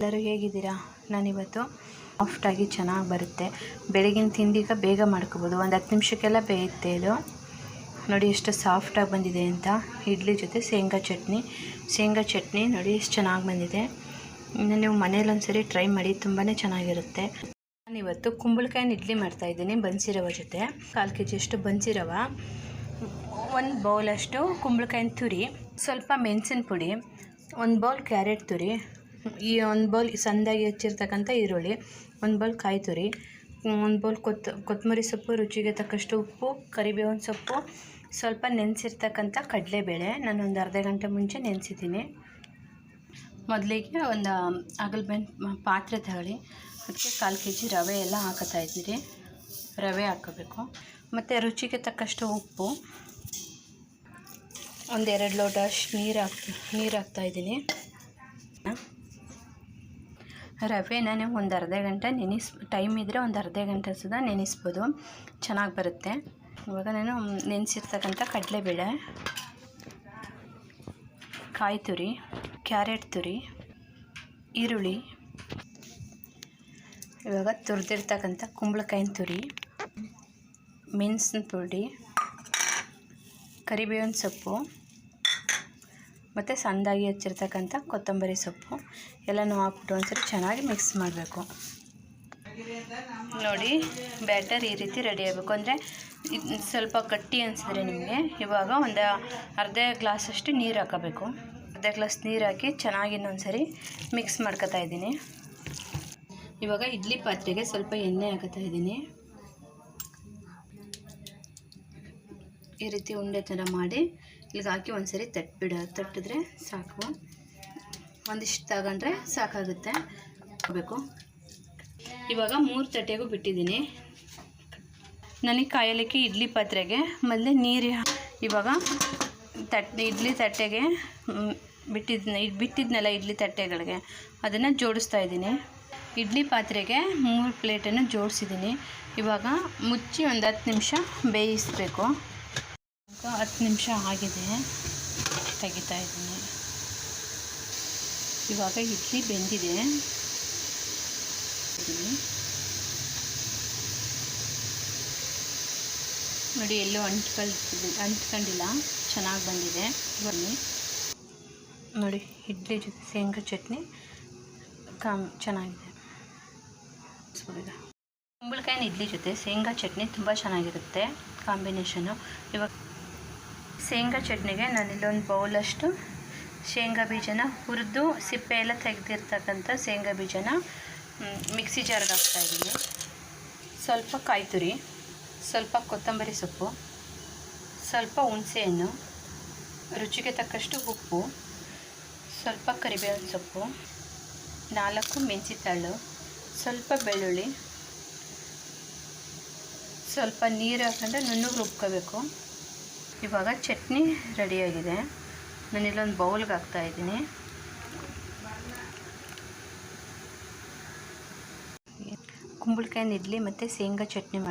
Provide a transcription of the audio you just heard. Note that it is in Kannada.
ಎಲ್ಲರೂ ಹೇಗಿದ್ದೀರಾ? ನಾನಿವತ್ತು ಸಾಫ್ಟಾಗಿ ಚೆನ್ನಾಗಿ ಬರುತ್ತೆ. ಬೆಳಗಿನ ತಿಂಡಿಗೆ ಬೇಗ ಮಾಡ್ಕೋಬೋದು. ಒಂದು 10 ನಿಮಿಷಕ್ಕೆಲ್ಲ ಬೇಯುತ್ತೆ ಇದು. ನೋಡಿ ಎಷ್ಟು ಸಾಫ್ಟಾಗಿ ಬಂದಿದೆ ಅಂತ. ಇಡ್ಲಿ ಜೊತೆ ಶೇಂಗಾ ಚಟ್ನಿ ನೋಡಿ ಎಷ್ಟು ಚೆನ್ನಾಗಿ ಬಂದಿದೆ. ಇನ್ನು ನೀವು ಮನೇಲಿ ಒಂದ್ಸರಿ ಟ್ರೈ ಮಾಡಿ, ತುಂಬಾ ಚೆನ್ನಾಗಿರುತ್ತೆ. ನಾನಿವತ್ತು ಕುಂಬಳಕಾಯಿನ ಇಡ್ಲಿ ಮಾಡ್ತಾಯಿದ್ದೀನಿ ಬನ್ಸಿ ರವೆ ಜೊತೆ. 1/4 kg ಅಷ್ಟು ಬನ್ಸಿ ರವೆ, 1 ಬೌಲಷ್ಟು ಕುಂಬಳಕಾಯಿನ ತುರಿ, ಸ್ವಲ್ಪ ಮೆಣಸಿನ ಪುಡಿ, 1 ಬೌಲ್ ಕ್ಯಾರೆಟ್ ತುರಿ, ಈ 1 ಬೌಲ್ ಸಣ್ಣದಾಗಿ ಹೆಚ್ಚಿರ್ತಕ್ಕಂಥ ಈರುಳ್ಳಿ, 1 ಬೌಲ್ ಕಾಯಿ ತುರಿ, 1 ಬೌಲ್ ಕೊತ್ತಂಬರಿ ಸೊಪ್ಪು, ರುಚಿಗೆ ತಕ್ಕಷ್ಟು ಉಪ್ಪು, ಕರಿಬೇವಿನ ಸೊಪ್ಪು, ಸ್ವಲ್ಪ ನೆನೆಸಿರ್ತಕ್ಕಂಥ ಕಡಲೆಬೇಳೆ. ನಾನು ಒಂದು ಅರ್ಧ ಗಂಟೆ ಮುಂಚೆ ನೆನೆಸಿದ್ದೀನಿ. ಮೊದಲಿಗೆ ಒಂದು ಅಗಲಬೆನ್ ಪಾತ್ರೆ ತಗೊಳ್ಳಿ. ಅದಕ್ಕೆ 1/4 kg ರವೆ ಎಲ್ಲ ಹಾಕುತ್ತಾಯಿದ್ದೀರಿ. ರವೆ ಹಾಕೋಬೇಕು. ಮತ್ತು ರುಚಿಗೆ ತಕ್ಕಷ್ಟು ಉಪ್ಪು, 1-2 ಲೋಟ ಅಷ್ಟು ನೀರು ಹಾಕ್ತಾಯಿದ್ದೀನಿ. ರವೆನ ನೀವು ಒಂದು ಅರ್ಧ ಗಂಟೆ ಟೈಮ್ ಇದ್ದರೆ ಒಂದು ಅರ್ಧ ಗಂಟೆ ಸುದ ನೆನೆಸ್ಬೋದು, ಚೆನ್ನಾಗಿ ಬರುತ್ತೆ. ಇವಾಗ ನಾನು ನೆನೆಸಿರ್ತಕ್ಕಂಥ ಕಡಲೆಬೇಳೆ, ಕಾಯಿ ತುರಿ, ಕ್ಯಾರೆಟ್ ತುರಿ, ಈರುಳ್ಳಿ, ಇವಾಗ ತುರಿದಿರ್ತಕ್ಕಂಥ ಕುಂಬಳಕಾಯಿನ ತುರಿ, ಮೆಣಸಿನ ಪುಡಿ, ಕರಿಬೇವಿನ ಸೊಪ್ಪು ಮತ್ತು ಸಣ್ಣದಾಗಿ ಹೆಚ್ಚಿರ್ತಕ್ಕಂಥ ಕೊತ್ತಂಬರಿ ಸೊಪ್ಪು ಎಲ್ಲನೂ ಹಾಕ್ಬಿಟ್ಟು ಒಂದ್ಸರಿ ಚೆನ್ನಾಗಿ ಮಿಕ್ಸ್ ಮಾಡಬೇಕು. ನೋಡಿ ಬ್ಯಾಟರ್ ಈ ರೀತಿ ರೆಡಿ ಆಗಬೇಕು. ಅಂದರೆ ಸ್ವಲ್ಪ ಗಟ್ಟಿ ಅನಿಸಿದ್ರೆ ನಿಮಗೆ ಇವಾಗ ಒಂದು ಅರ್ಧ ಗ್ಲಾಸಷ್ಟು ನೀರು ಹಾಕೋಬೇಕು. ಅರ್ಧ ಗ್ಲಾಸ್ ನೀರು ಹಾಕಿ ಚೆನ್ನಾಗಿ ಇನ್ನೊಂದ್ಸರಿ ಮಿಕ್ಸ್ ಮಾಡ್ಕೊತಾ ಇದ್ದೀನಿ. ಇವಾಗ ಇಡ್ಲಿ ಪಾತ್ರೆಗೆ ಸ್ವಲ್ಪ ಎಣ್ಣೆ ಹಾಕೋತಾ ಇದ್ದೀನಿ. ಈ ರೀತಿ ಉಂಡೆ ಥರ ಮಾಡಿ ಇಲ್ಲಿಗೆ ಹಾಕಿ ಒಂದ್ಸರಿ ತಟ್ಟಿದ್ರೆ ಸಾಕು. ಒಂದಿಷ್ಟು ತಗೊಂಡ್ರೆ ಸಾಕಾಗುತ್ತೆ. ಬೇಕು ಇವಾಗ 3 ತಟ್ಟೆಗೂ ಬಿಟ್ಟಿದ್ದೀನಿ. ನನಗೆ ಕಾಯಲಿಕ್ಕೆ ಇಡ್ಲಿ ಪಾತ್ರೆಗೆ ಮೊದಲೇ ನೀರು ಇವಾಗ ಇಡ್ಲಿ ತಟ್ಟೆಗೆ ಬಿಟ್ಟಿದ್ನಲ್ಲ ಇಡ್ಲಿ ತಟ್ಟೆಗಳಿಗೆ ಅದನ್ನು ಜೋಡಿಸ್ತಾ ಇದ್ದೀನಿ. ಇಡ್ಲಿ ಪಾತ್ರೆಗೆ 3 ಪ್ಲೇಟನ್ನು ಜೋಡಿಸಿದ್ದೀನಿ. ಇವಾಗ ಮುಚ್ಚಿ ಒಂದು 10 ನಿಮಿಷ ಬೇಯಿಸಬೇಕು. 10 ನಿಮಿಷ ಆಗಿದೆ, ತೆಗಿತಾ ಇದ್ದೀನಿ. ಇವಾಗ ಇಡ್ಲಿ ಬೆಂದಿದೆ. ನೋಡಿ ಎಲ್ಲೂ ಅಂಟ್ಕೊಂಡಿಲ್ಲ, ಚೆನ್ನಾಗಿ ಬಂದಿದೆ. ಬನ್ನಿ ನೋಡಿ ಇಡ್ಲಿ ಜೊತೆ ಶೇಂಗಾ ಚಟ್ನಿ ಚೆನ್ನಾಗಿದೆ. ಕುಂಬಳಕಾಯಿನ ಇಡ್ಲಿ ಜೊತೆ ಶೇಂಗಾ ಚಟ್ನಿ ತುಂಬ ಚೆನ್ನಾಗಿರುತ್ತೆ ಕಾಂಬಿನೇಷನ್ನು. ಇವಾಗ ಶೇಂಗಾ ಚಟ್ನಿಗೆ ನಾನಿಲ್ಲೊಂದು ಬೌಲಷ್ಟು ಶೇಂಗಾ ಬೀಜನ ಹುರಿದು ಸಿಪ್ಪೆ ಎಲ್ಲ ತೆಗೆದಿರ್ತಕ್ಕಂಥ ಶೇಂಗಾ ಬೀಜನ ಮಿಕ್ಸಿ ಜಾರ್ಗೆ ಹಾಕ್ತಾಯಿದ್ದೀನಿ. ಸ್ವಲ್ಪ ಕಾಯಿ ತುರಿ, ಸ್ವಲ್ಪ ಕೊತ್ತಂಬರಿ ಸೊಪ್ಪು, ಸ್ವಲ್ಪ ಹುಣಸೆಹಣ್ಣು, ರುಚಿಗೆ ತಕ್ಕಷ್ಟು ಉಪ್ಪು, ಸ್ವಲ್ಪ ಕರಿಬೇವಿನ ಸೊಪ್ಪು, 4 ಮೆಣಸಿನಕಾಳು, ಸ್ವಲ್ಪ ಬೆಳ್ಳುಳ್ಳಿ, ಸ್ವಲ್ಪ ನೀರು ಹಾಕೊಂಡ್ರೆ ನುಣ್ಣಗೆ ರುಬ್ಕೋಬೇಕು. ಇವಾಗ ಚಟ್ನಿ ರೆಡಿಯಾಗಿದೆ. ನಾನಿಲ್ಲೊಂದು ಬೌಲ್ಗೆ ಹಾಕ್ತಾಯಿದ್ದೀನಿ. ಕುಂಬಳಕಾಯಿನ ಇಡ್ಲಿ ಮತ್ತು ಶೇಂಗಾ ಚಟ್ನಿ ಮಾಡಿ